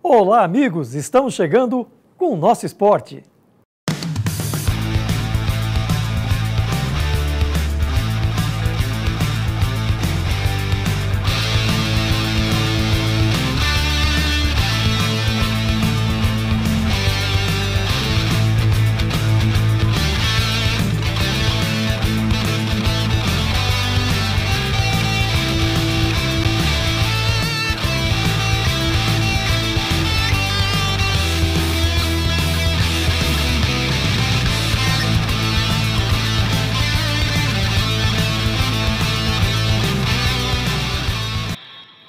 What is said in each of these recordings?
Olá, amigos! Estamos chegando com o nosso esporte.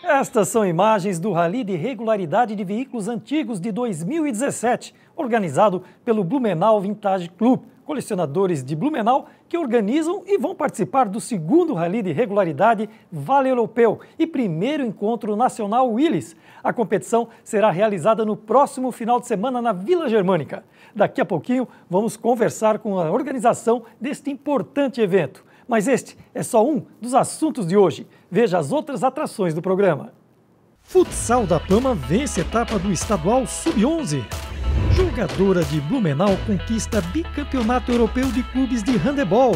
Estas são imagens do Rally de Regularidade de Veículos Antigos de 2017, organizado pelo Blumenau Vintage Club, colecionadores de Blumenau que organizam e vão participar do segundo Rally de Regularidade Vale Europeu e primeiro encontro nacional Willys. A competição será realizada no próximo final de semana na Vila Germânica. Daqui a pouquinho vamos conversar com a organização deste importante evento. Mas este é só um dos assuntos de hoje. Veja as outras atrações do programa. Futsal da Pama vence etapa do Estadual Sub-11. Jogadora de Blumenau conquista bicampeonato europeu de clubes de handebol.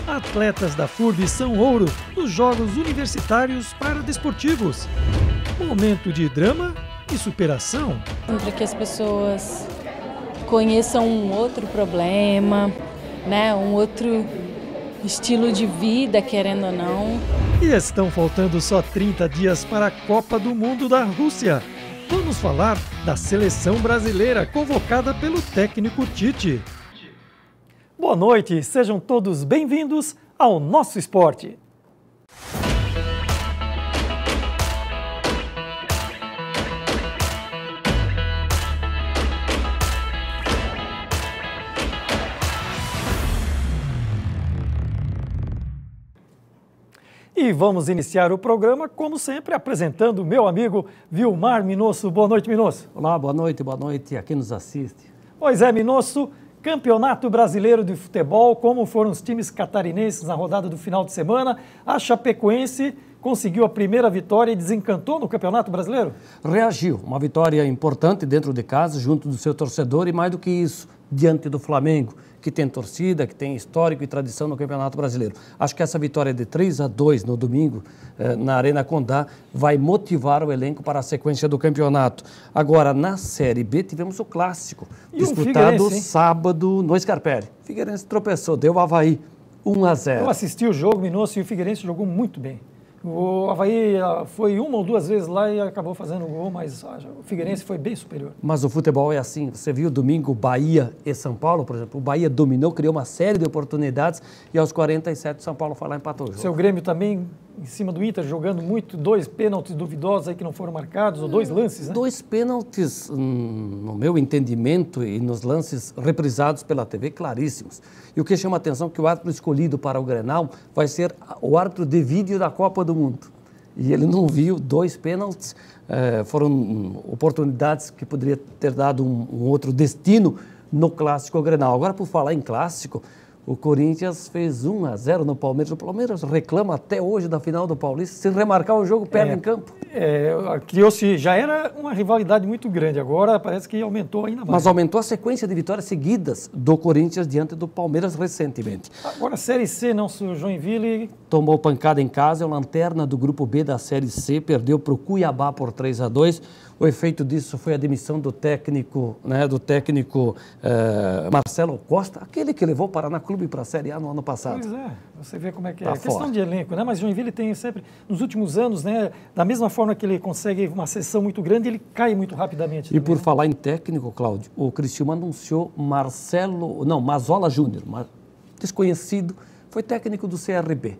Atletas da FURB são ouro nos Jogos Universitários Paradesportivos. Momento de drama e superação. Para que as pessoas conheçam um outro problema, né, um outro estilo de vida, querendo ou não. E estão faltando só 30 dias para a Copa do Mundo da Rússia. Vamos falar da seleção brasileira convocada pelo técnico Tite. Boa noite, sejam todos bem-vindos ao nosso esporte. E vamos iniciar o programa, como sempre, apresentando o meu amigo Vilmar Minosso. Boa noite, Minosso. Olá, boa noite a quem nos assiste. Pois é, Minosso, Campeonato Brasileiro de Futebol, como foram os times catarinenses na rodada do final de semana? A Chapecoense conseguiu a primeira vitória e desencantou no Campeonato Brasileiro? Reagiu, uma vitória importante dentro de casa, junto do seu torcedor e mais do que isso, diante do Flamengo, que tem torcida, que tem histórico e tradição no Campeonato Brasileiro. Acho que essa vitória de 3-2 no domingo, na Arena Condá, vai motivar o elenco para a sequência do campeonato. Agora, na Série B, tivemos o clássico, disputado sábado no Scarpelli. Figueirense tropeçou, deu o Avaí 1-0. Eu assisti o jogo, Minosso, e o Figueirense jogou muito bem. O Avaí foi uma ou duas vezes lá e acabou fazendo o gol, mas o Figueirense foi bem superior. Mas o futebol é assim, você viu domingo Bahia e São Paulo, por exemplo, o Bahia dominou, criou uma série de oportunidades e aos 47 o São Paulo foi lá e empatou o jogo. Seu Grêmio também em cima do Inter, jogando muito, 2 pênaltis duvidosos aí que não foram marcados, ou 2 lances, né? 2 pênaltis, no meu entendimento e nos lances reprisados pela TV, claríssimos. E o que chama a atenção é que o árbitro escolhido para o Grenal vai ser o árbitro de vídeo da Copa do Mundo. E ele não viu 2 pênaltis, foram oportunidades que poderia ter dado um outro destino no Clássico Grenal. Agora, por falar em Clássico, o Corinthians fez 1-0 no Palmeiras. O Palmeiras reclama até hoje da final do Paulista. Se remarcar o jogo, perde em campo. Criou-se, já era uma rivalidade muito grande, agora parece que aumentou ainda mais. Mas aumentou a sequência de vitórias seguidas do Corinthians diante do Palmeiras recentemente. Agora a Série C, não, o Joinville... Tomou pancada em casa, é o lanterna do Grupo B da Série C, perdeu para o Cuiabá por 3-2. O efeito disso foi a demissão do técnico, Marcelo Costa, aquele que levou o Paraná Clube para a Série A no ano passado. Pois é, você vê como é que é. Questão de elenco, né? Mas o Joinville tem sempre, nos últimos anos, né? Da mesma forma que ele consegue uma seção muito grande, ele cai muito rapidamente. E também, por falar em técnico, Cláudio, o Criciúma anunciou Mazola Júnior, desconhecido, foi técnico do CRB.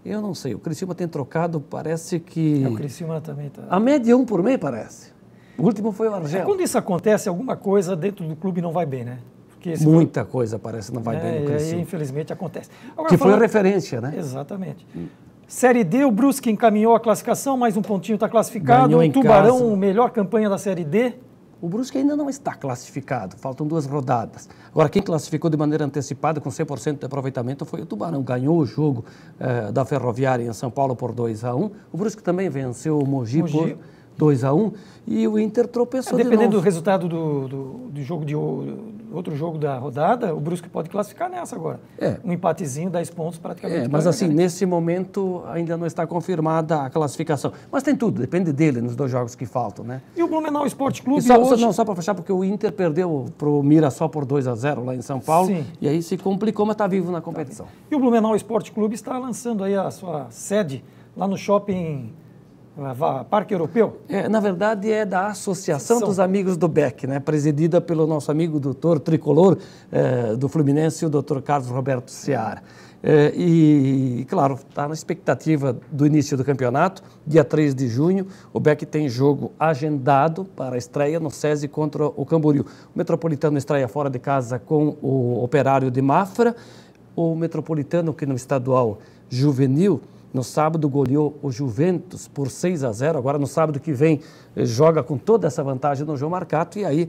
Eu não sei, o Criciúma tem trocado, parece que... O Criciúma também está... A média 1 por mês, parece. O último foi o Argel. Quando isso acontece, alguma coisa dentro do clube não vai bem, né? Muita coisa parece não vai bem no Criciúma. E infelizmente acontece. Agora, foi a referência, né? Exatamente. Série D, o Brusque encaminhou a classificação, mais um pontinho está classificado. Ganhou o Tubarão, melhor campanha da Série D. O Brusque ainda não está classificado, faltam 2 rodadas. Agora, quem classificou de maneira antecipada, com 100% de aproveitamento, foi o Tubarão. Ganhou o jogo da Ferroviária em São Paulo por 2-1. O Brusque também venceu o Mogi por 2-1, e o Inter tropeçou de novo. Dependendo do resultado do jogo outro jogo da rodada, o Brusque pode classificar nessa agora. Um empatezinho, 10 pontos praticamente. Mas assim, nesse momento ainda não está confirmada a classificação. Mas tem tudo, depende dele nos 2 jogos que faltam, né? E o Blumenau Esporte Clube só para fechar, porque o Inter perdeu para o Mirassol por 2-0 lá em São Paulo. Sim. E aí se complicou, mas está vivo na competição. E o Blumenau Esporte Clube está lançando aí a sua sede lá no shopping Parque Europeu? Na verdade, é da Associação dos Amigos do Beck, né? Presidida pelo nosso amigo doutor tricolor do Fluminense, o doutor Carlos Roberto Seara. E, claro, está na expectativa do início do campeonato, dia 3 de junho. O Beck tem jogo agendado para a estreia no SESI contra o Camboriú. O Metropolitano estreia fora de casa com o Operário de Mafra. O Metropolitano, que no estadual juvenil, no sábado goleou o Juventus por 6-0. Agora, no sábado que vem, joga com toda essa vantagem no João Marcato. E aí,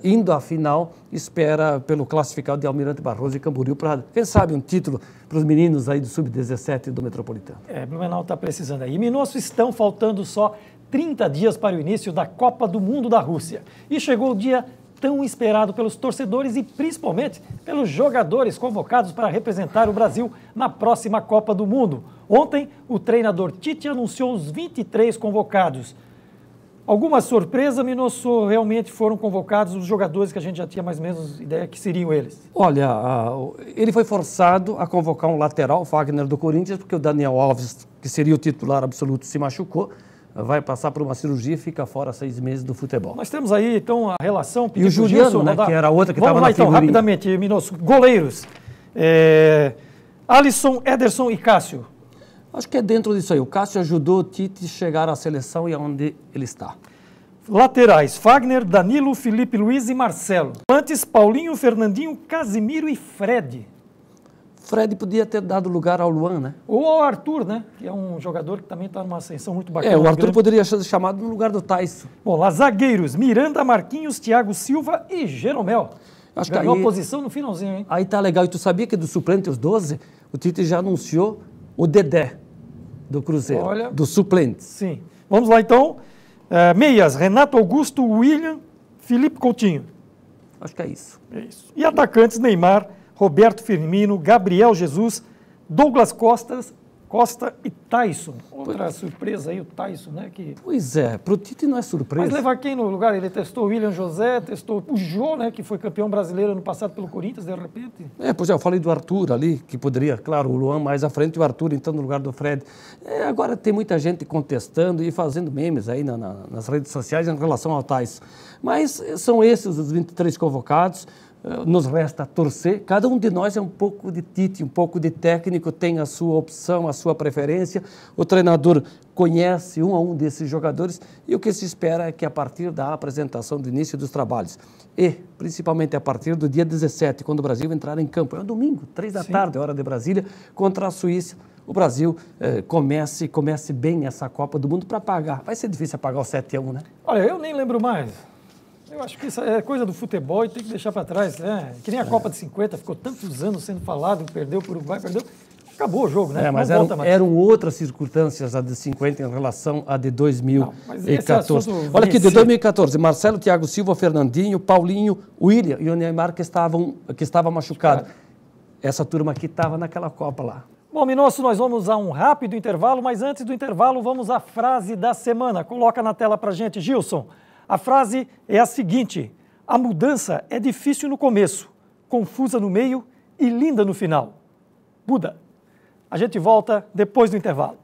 indo à final, espera pelo classificado de Almirante Barroso e Camboriú para, quem sabe, um título para os meninos aí do Sub-17 do Metropolitano. Blumenau está precisando aí. E Minosso, estão faltando só 30 dias para o início da Copa do Mundo da Rússia. E chegou o dia tão esperado pelos torcedores e principalmente pelos jogadores convocados para representar o Brasil na próxima Copa do Mundo. Ontem, o treinador Tite anunciou os 23 convocados. Alguma surpresa, Minosso? Realmente foram convocados os jogadores que a gente já tinha mais ou menos ideia que seriam eles? Olha, ele foi forçado a convocar um lateral, o Fagner do Corinthians, porque o Daniel Alves, que seria o titular absoluto, se machucou. Vai passar por uma cirurgia e fica fora 6 meses do futebol. Nós temos aí, então, a relação... E o Juliano, né, que era outra que estava na figurinha. Vamos lá, então, rapidamente, Minosso. Goleiros. Alisson, Ederson e Cássio. Acho que é dentro disso aí. O Cássio ajudou o Tite a chegar à seleção e aonde ele está. Laterais, Fagner, Danilo, Felipe Luiz e Marcelo. Antes, Paulinho, Fernandinho, Casimiro e Fred. Fred podia ter dado lugar ao Luan, né? Ou ao Arthur, né? Que é um jogador que também está numa ascensão muito bacana. O Arthur poderia ser chamado no lugar do Tyson. Bom, lá zagueiros, Miranda, Marquinhos, Thiago Silva e Jeromel. Acho Ganhou que aí, a posição no finalzinho, hein? Aí tá legal. E tu sabia que do suplente, os 12, o Tite já anunciou o Dedé do Cruzeiro, dos suplentes. Sim. Vamos lá, então. Meias, Renato Augusto, William, Felipe Coutinho. Acho que é isso. É isso. E atacantes, Neymar, Roberto Firmino, Gabriel Jesus, Douglas Costa e Tyson. Outra surpresa aí, o Tyson, né? Pois é, para o Tite não é surpresa. Mas levar quem no lugar? Ele testou o William José, testou o Jô, né? Que foi campeão brasileiro ano passado pelo Corinthians, de repente. Pois é, eu falei do Arthur ali, que poderia, claro, o Luan mais à frente e o Arthur então no lugar do Fred. Agora tem muita gente contestando e fazendo memes aí nas redes sociais em relação ao Tyson. Mas são esses os 23 convocados. Nos resta torcer. Cada um de nós é um pouco de Tite, um pouco de técnico, tem a sua opção, a sua preferência. O treinador conhece um a um desses jogadores e o que se espera é que a partir da apresentação do início dos trabalhos e principalmente a partir do dia 17, quando o Brasil entrar em campo, é um domingo, 3 da tarde, hora de Brasília, contra a Suíça, o Brasil comece bem essa Copa do Mundo para pagar. Vai ser difícil apagar o 7-1, né? Olha, eu nem lembro mais. Eu acho que isso é coisa do futebol e tem que deixar para trás, né? Que nem a Copa de 50, ficou tantos anos sendo falado, perdeu para o Uruguai, perdeu. Acabou o jogo, né? Mas eram outras circunstâncias a de 50 em relação a de 2014. Olha aqui, de 2014, Marcelo, Thiago Silva, Fernandinho, Paulinho, William e o Neymar que estava machucado. Essa turma aqui estava naquela Copa lá. Bom, Minosso, nós vamos a um rápido intervalo, mas antes do intervalo vamos à frase da semana. Coloca na tela para a gente, Gilson. A frase é a seguinte: a mudança é difícil no começo, confusa no meio e linda no final. Buda. A gente volta depois do intervalo.